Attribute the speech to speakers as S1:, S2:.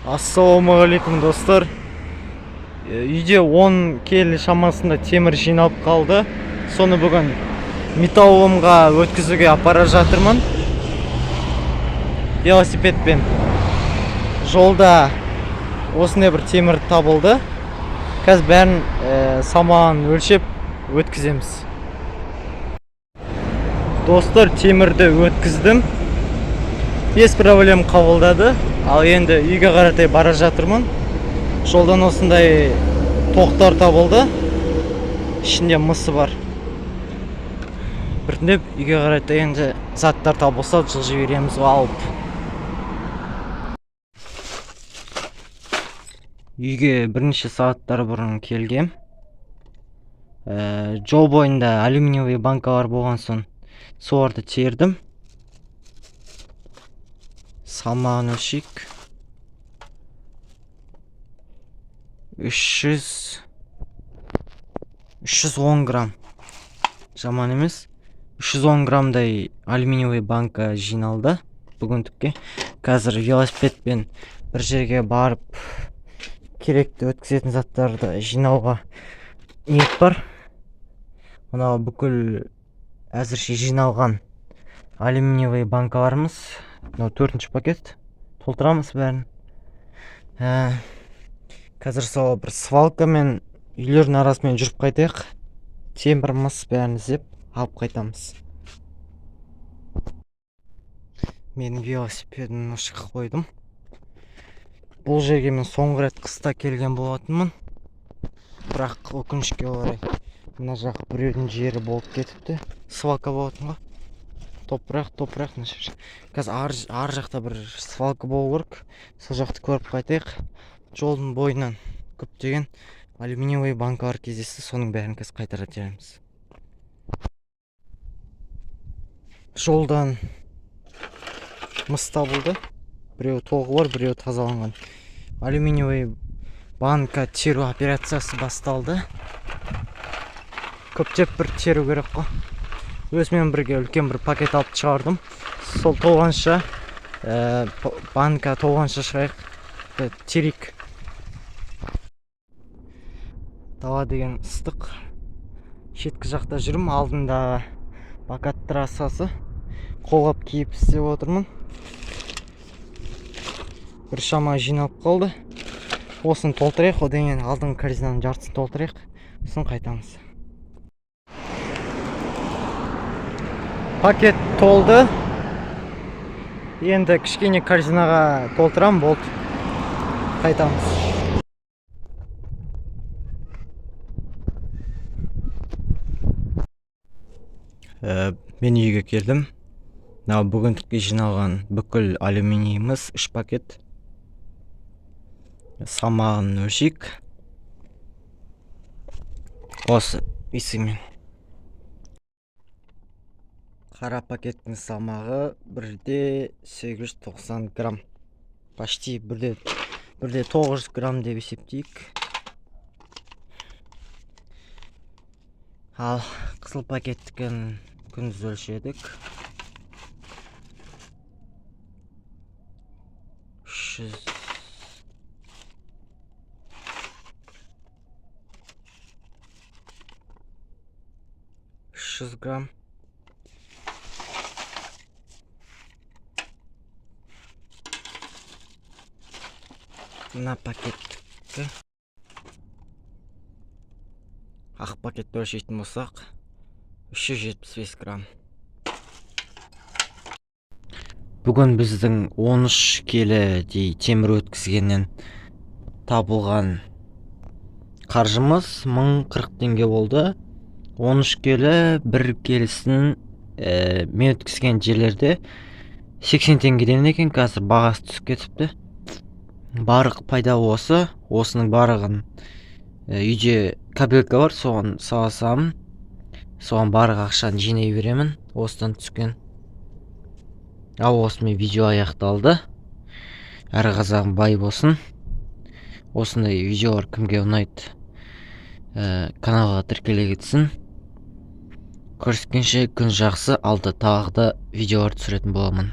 S1: Ассалаумағалейкум достар. Үйде 10 келі шамасында темір жиналып қалды. Соны бүгін металлоломға өткізуге апара жатырмын. Велосипедпен. Жолда осындай бір темір табылды. Қазір бәрін саман өлшеп өткіземіз. Достар, темірді өткіздім. Без проблем қабылдады. Ал енді үйге қаратай бара жатырмын. Жолдан осындай тоқтар табылды. Ішінде мысы бар. Біртіндеп үйге қаратай енді заттар табылса жылжи береміз алып. Үйге бірнеше сағаттар бұрын келгем. Жол бойында алюминиевый банкалар болған соң соларды тердім. Салмағын өлшейік. 310 грамм. Жаман емес. 310 граммдай алюминиевый банка жиналды бүгіндікке. Қазір велосипедпен бір жерге барып керекті өткізетін заттарды жинауға ниет бар. Мынау бүкіл әзірше жиналған алюминиевый банкаларымыз. Мынау 4-ші пакет. Толтырамыз бәрін. Қазір сол бір свалкамен үйлердің арасымен жүріп қайтайық. Темір мыс бәрін іздеп алып қайтамыз. Мен велосипедін ұшқа қойдым. Бұл жерге мен соңғы рет қыста келген болатынмын. Бірақ өкінішке орай мына жақ біреудің жері болып кетіпті. Свалка болатын ғой. Топырақ. Қазір ар жақта бір свалка болу керек. Сол жақты көріп қайтайық. Жолдың бойынан көптеген алюминиевый банкалар кездесті. Соның бәрін қазір қайтара тереміз. Жолдан мыс табылды. Біреу тоғы бар, біреу тазаланған. Алюминиевый банка теру операциясы басталды. Көптеп бір теру керек қой. Өзімен бірге үлкен бір пакет алып шығардым. Сол толғанша, банка толғанша шығайық, терейік. Дала деген ыстық. Шеткі жақта жүрім, алдында бакат трассасы. Қолғап киіп істеп отырмын. Бір шама жиналып қалды. Осын толтырайық, одан кейін алдың корзинаның жартысын толтырайық. Сосын қайтамыз. Пакет толды. Енді кішкене корзинаға толтырам, болды. Қайтамыз. Мен үйге келдім. Бүгіндікке жиналған бүкіл алюминиіміз 3 пакет. Салмағын өлшейік. Осы есігімен. Қара пакеттің салмағы 1,890 грамм. Почти 1,900 грамм деп есептейік. Ал қызыл пакеттікін күндіз өлшедік. 300 грамм. Мына пакеттікі. Ақ пакетті өлшейтін болсақ 375 грамм. Бүгін біздің 13 келідей темір өткізгеннен табылған қаржымыз 1040 теңге болды. 13 келі, 1 келісін мен өткізген жерлерде 80 теңгеден екен. Қазір бағасы түсіп кетіпті. Барық пайда осы. Осының барығын үйде кабелка бар, соған салсам, соған барық ақшаны жинай беремін. Осыдан түскен. Ал осымен видео аяқталды. Әр қазағым бай болсын. Осындай видеолар кімге ұнайды, каналға тіркеле кетсін. Көріскенше күн жақсы, алда тағы да видеолар түсіретін боламын.